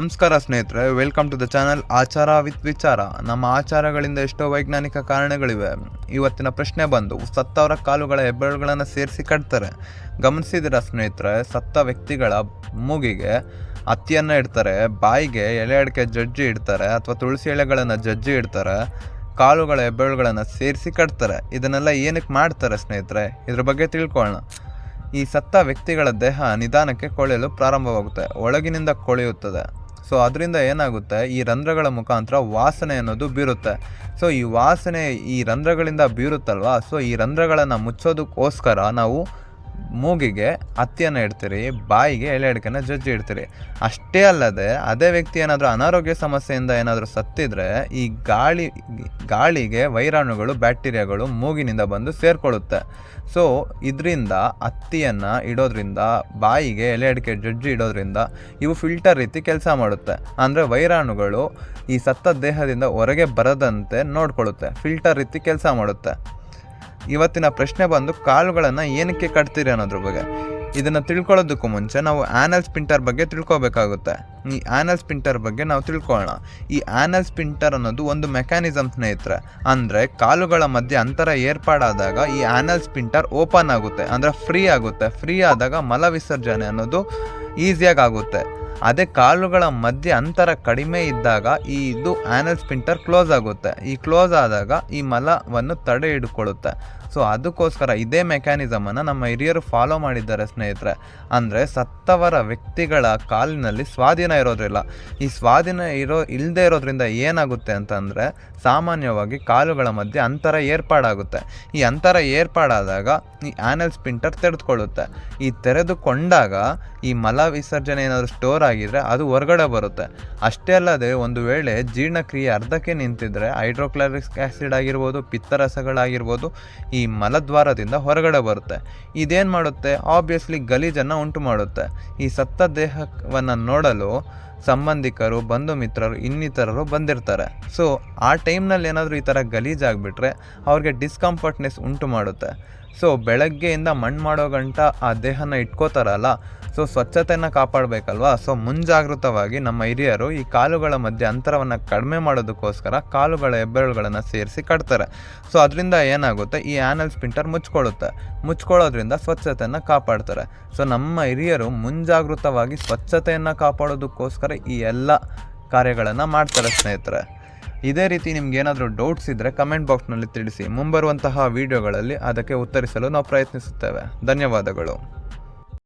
ನಮಸ್ಕಾರ ಸ್ನೇಹಿತರೆ, welcome to the channel ಆಚಾರ ವಿತ್ ವಿಚಾರ. ನಮ್ಮ ಆಚಾರಗಳಿಂದ ಎಷ್ಟೋ ವೈಜ್ಞಾನಿಕ ಕಾರಣಗಳಿವೆ. ಇವತ್ತಿನ ಪ್ರಶ್ನೆ ಬಂದು, ಸತ್ತವರ ಕಾಲುಗಳ ಹೆಬ್ಬೆರಳುಗಳನ್ನು ಸೇರಿಸಿ ಕಟ್ತಾರೆ. ಗಮನಿಸಿದಿರ ಸ್ನೇಹಿತರೆ, ಸತ್ತ ವ್ಯಕ್ತಿಗಳ ಮೂಗಿಗೆ ಹತ್ತಿಯನ್ನು ಇಡ್ತಾರೆ, ಬಾಯಿಗೆ ಎಲೆ ಅಡಿಕೆ ಜಜ್ಜಿ ಇಡ್ತಾರೆ ಅಥವಾ ತುಳಸಿ ಎಲೆಗಳನ್ನು ಜಜ್ಜಿ ಇಡ್ತಾರೆ, ಕಾಲುಗಳ ಹೆಬ್ಬೆರಳುಗಳನ್ನು ಸೇರಿಸಿ ಕಟ್ತಾರೆ. ಇದನ್ನೆಲ್ಲ ಏನಕ್ಕೆ ಮಾಡ್ತಾರೆ ಸ್ನೇಹಿತರೆ, ಇದ್ರ ಬಗ್ಗೆ ತಿಳ್ಕೊಳ್ಳೋಣ. ಈ ಸತ್ತ ವ್ಯಕ್ತಿಗಳ ದೇಹ ನಿಧಾನಕ್ಕೆ ಕೊಳೆಯಲು ಪ್ರಾರಂಭವಾಗುತ್ತೆ, ಒಳಗಿನಿಂದ ಕೊಳೆಯುತ್ತದೆ. ಸೊ ಅದರಿಂದ ಏನಾಗುತ್ತೆ, ಈ ರಂಧ್ರಗಳ ಮುಖಾಂತರ ವಾಸನೆ ಅನ್ನೋದು ಬೀರುತ್ತೆ. ಸೊ ಈ ವಾಸನೆ ಈ ರಂಧ್ರಗಳಿಂದ ಬೀರುತ್ತಲ್ವಾ, ಸೊ ಈ ರಂಧ್ರಗಳನ್ನು ಮುಚ್ಚೋದಕ್ಕೋಸ್ಕರ ನಾವು ಮೂಗಿಗೆ ಹತ್ತಿಯನ್ನು ಇಡ್ತೀರಿ, ಬಾಯಿಗೆ ಎಲೆ ಅಡಿಕೆನ ಜಜ್ಜಿ ಇಡ್ತೀರಿ. ಅಷ್ಟೇ ಅಲ್ಲದೆ ಅದೇ ವ್ಯಕ್ತಿ ಏನಾದರೂ ಅನಾರೋಗ್ಯ ಸಮಸ್ಯೆಯಿಂದ ಏನಾದರೂ ಸತ್ತಿದ್ರೆ ಈ ಗಾಳಿಗೆ ವೈರಾಣುಗಳು, ಬ್ಯಾಕ್ಟೀರಿಯಾಗಳು ಮೂಗಿನಿಂದ ಬಂದು ಸೇರಿಕೊಳ್ಳುತ್ತೆ. ಸೊ ಇದರಿಂದ ಹತ್ತಿಯನ್ನು ಇಡೋದ್ರಿಂದ, ಬಾಯಿಗೆ ಎಲೆ ಅಡಿಕೆ ಜಜ್ಜಿ ಇಡೋದ್ರಿಂದ ಇವು ಫಿಲ್ಟರ್ ರೀತಿ ಕೆಲಸ ಮಾಡುತ್ತೆ. ಅಂದರೆ ವೈರಾಣುಗಳು ಈ ಸತ್ತ ದೇಹದಿಂದ ಹೊರಗೆ ಬರದಂತೆ ನೋಡ್ಕೊಳ್ಳುತ್ತೆ, ಫಿಲ್ಟರ್ ರೀತಿ ಕೆಲಸ ಮಾಡುತ್ತೆ. ಇವತ್ತಿನ ಪ್ರಶ್ನೆ ಬಂದು, ಕಾಲುಗಳನ್ನು ಏನಕ್ಕೆ ಕಟ್ತೀರಿ ಅನ್ನೋದ್ರ ಬಗ್ಗೆ. ಇದನ್ನು ತಿಳ್ಕೊಳ್ಳೋದಕ್ಕೂ ಮುಂಚೆ ನಾವು ಆ್ಯನಲ್ ಸ್ಪಿಂಟರ್ ಬಗ್ಗೆ ತಿಳ್ಕೊಬೇಕಾಗುತ್ತೆ. ಈ ಆ್ಯನಲ್ ಸ್ಪಿಂಟರ್ ಬಗ್ಗೆ ನಾವು ತಿಳ್ಕೊಳ್ಳೋಣ. ಈ ಆ್ಯನಲ್ ಸ್ಪಿಂಟರ್ ಅನ್ನೋದು ಒಂದು ಮೆಕ್ಯಾನಿಸಮ್ ಸ್ನೇಹಿತರೆ. ಅಂದರೆ ಕಾಲುಗಳ ಮಧ್ಯೆ ಅಂತರ ಏರ್ಪಾಡಾದಾಗ ಈ ಆ್ಯನಲ್ ಸ್ಪಿಂಟರ್ ಓಪನ್ ಆಗುತ್ತೆ, ಅಂದರೆ ಫ್ರೀ ಆಗುತ್ತೆ. ಫ್ರೀ ಆದಾಗ ಮಲ ವಿಸರ್ಜನೆ ಅನ್ನೋದು ಈಸಿಯಾಗಿ ಆಗುತ್ತೆ. ಅದೇ ಕಾಲುಗಳ ಮಧ್ಯೆ ಅಂತರ ಕಡಿಮೆ ಇದ್ದಾಗ ಇದು ಆ್ಯನಲ್ ಸ್ಪಿಂಟರ್ ಕ್ಲೋಸ್ ಆಗುತ್ತೆ. ಈ ಕ್ಲೋಸ್ ಆದಾಗ ಈ ಮಲವನ್ನು ತಡೆ ಹಿಡ್ಕೊಳ್ಳುತ್ತೆ. ಸೊ ಅದಕ್ಕೋಸ್ಕರ ಇದೇ ಮೆಕ್ಯಾನಿಸಮನ್ನು ನಮ್ಮ ಹಿರಿಯರು ಫಾಲೋ ಮಾಡಿದ್ದಾರೆ ಸ್ನೇಹಿತರೆ. ಅಂದರೆ ಸತ್ತವರ ವ್ಯಕ್ತಿಗಳ ಕಾಲಿನಲ್ಲಿ ಸ್ವಾಧೀನ ಇರೋದಿಲ್ಲ. ಈ ಸ್ವಾಧೀನ ಇಲ್ಲದೆ ಇರೋದ್ರಿಂದ ಏನಾಗುತ್ತೆ ಅಂತಂದರೆ, ಸಾಮಾನ್ಯವಾಗಿ ಕಾಲುಗಳ ಮಧ್ಯೆ ಅಂತರ ಏರ್ಪಾಡಾಗುತ್ತೆ. ಈ ಅಂತರ ಏರ್ಪಾಡಾದಾಗ ಈ ಆ್ಯನಲ್ ಸ್ಪಿಂಟರ್ ತೆರೆದುಕೊಳ್ಳುತ್ತೆ. ಈ ತೆರೆದುಕೊಂಡಾಗ ಈ ಮಲ ವಿಸರ್ಜನೆ ಏನಾದರೂ ಸ್ಟೋರ್ ಆಗಿದ್ರೆ ಅದು ಹೊರಗಡೆ ಬರುತ್ತೆ. ಅಷ್ಟೇ ಅಲ್ಲದೆ ಒಂದು ವೇಳೆ ಜೀರ್ಣಕ್ರಿಯೆ ಅರ್ಧಕ್ಕೆ ನಿಂತಿದ್ರೆ ಹೈಡ್ರೋಕ್ಲೋರಿಕ್ ಆ್ಯಸಿಡ್ ಆಗಿರ್ಬೋದು, ಪಿತ್ತರಸಗಳಾಗಿರ್ಬೋದು ಈ ಮಲದ್ವಾರದಿಂದ ಹೊರಗಡೆ ಬರುತ್ತೆ. ಇದೇನು ಮಾಡುತ್ತೆ, ಆಬ್ವಿಯಸ್ಲಿ ಗಲೀಜನ್ನು ಉಂಟು ಮಾಡುತ್ತೆ. ಈ ಸತ್ತ ದೇಹವನ್ನು ನೋಡಲು ಸಂಬಂಧಿಕರು, ಬಂಧು ಮಿತ್ರರು, ಇನ್ನಿತರರು ಬಂದಿರ್ತಾರೆ. ಸೊ ಆ ಟೈಮ್ನಲ್ಲಿ ಏನಾದರೂ ಈ ಥರ ಗಲೀಜಾಗಿಬಿಟ್ರೆ ಅವ್ರಿಗೆ ಡಿಸ್ಕಂಫರ್ಟ್ನೆಸ್ ಉಂಟು ಮಾಡುತ್ತೆ. ಸೊ ಬೆಳಗ್ಗೆಯಿಂದ ಮಣ್ಣು ಮಾಡೋ ಗಂಟ ಆ ದೇಹನ ಇಟ್ಕೋತಾರಲ್ಲ, ಸೊ ಸ್ವಚ್ಛತೆಯನ್ನು ಕಾಪಾಡಬೇಕಲ್ವಾ. ಸೊ ಮುಂಜಾಗೃತವಾಗಿ ನಮ್ಮ ಹಿರಿಯರು ಈ ಕಾಲುಗಳ ಮಧ್ಯೆ ಅಂತರವನ್ನು ಕಡಿಮೆ ಮಾಡೋದಕ್ಕೋಸ್ಕರ ಕಾಲುಗಳ ಹೆಬ್ಬೆರಳುಗಳನ್ನು ಸೇರಿಸಿ ಕಟ್ತಾರೆ. ಸೊ ಅದರಿಂದ ಏನಾಗುತ್ತೆ, ಈ ಆ್ಯನಲ್ ಸ್ಪಿಂಟರ್ ಮುಚ್ಕೊಳ್ಳೋದ್ರಿಂದ ಸ್ವಚ್ಛತೆಯನ್ನು ಕಾಪಾಡ್ತಾರೆ. ಸೊ ನಮ್ಮ ಹಿರಿಯರು ಮುಂಜಾಗೃತವಾಗಿ ಸ್ವಚ್ಛತೆಯನ್ನು ಕಾಪಾಡೋದಕ್ಕೋಸ್ಕರ ಈ ಎಲ್ಲ ಕಾರ್ಯಗಳನ್ನು ಮಾಡ್ತಾರೆ ಸ್ನೇಹಿತರೆ. ಇದೇ ರೀತಿ ನಿಮ್ಗೆ ಏನಾದರೂ ಡೌಟ್ಸ್ ಇದ್ದರೆ ಕಮೆಂಟ್ ಬಾಕ್ಸ್ನಲ್ಲಿ ತಿಳಿಸಿ. ಮುಂಬರುವಂತಹ ವಿಡಿಯೋಗಳಲ್ಲಿ ಅದಕ್ಕೆ ಉತ್ತರಿಸಲು ನಾವು ಪ್ರಯತ್ನಿಸುತ್ತೇವೆ. ಧನ್ಯವಾದಗಳು.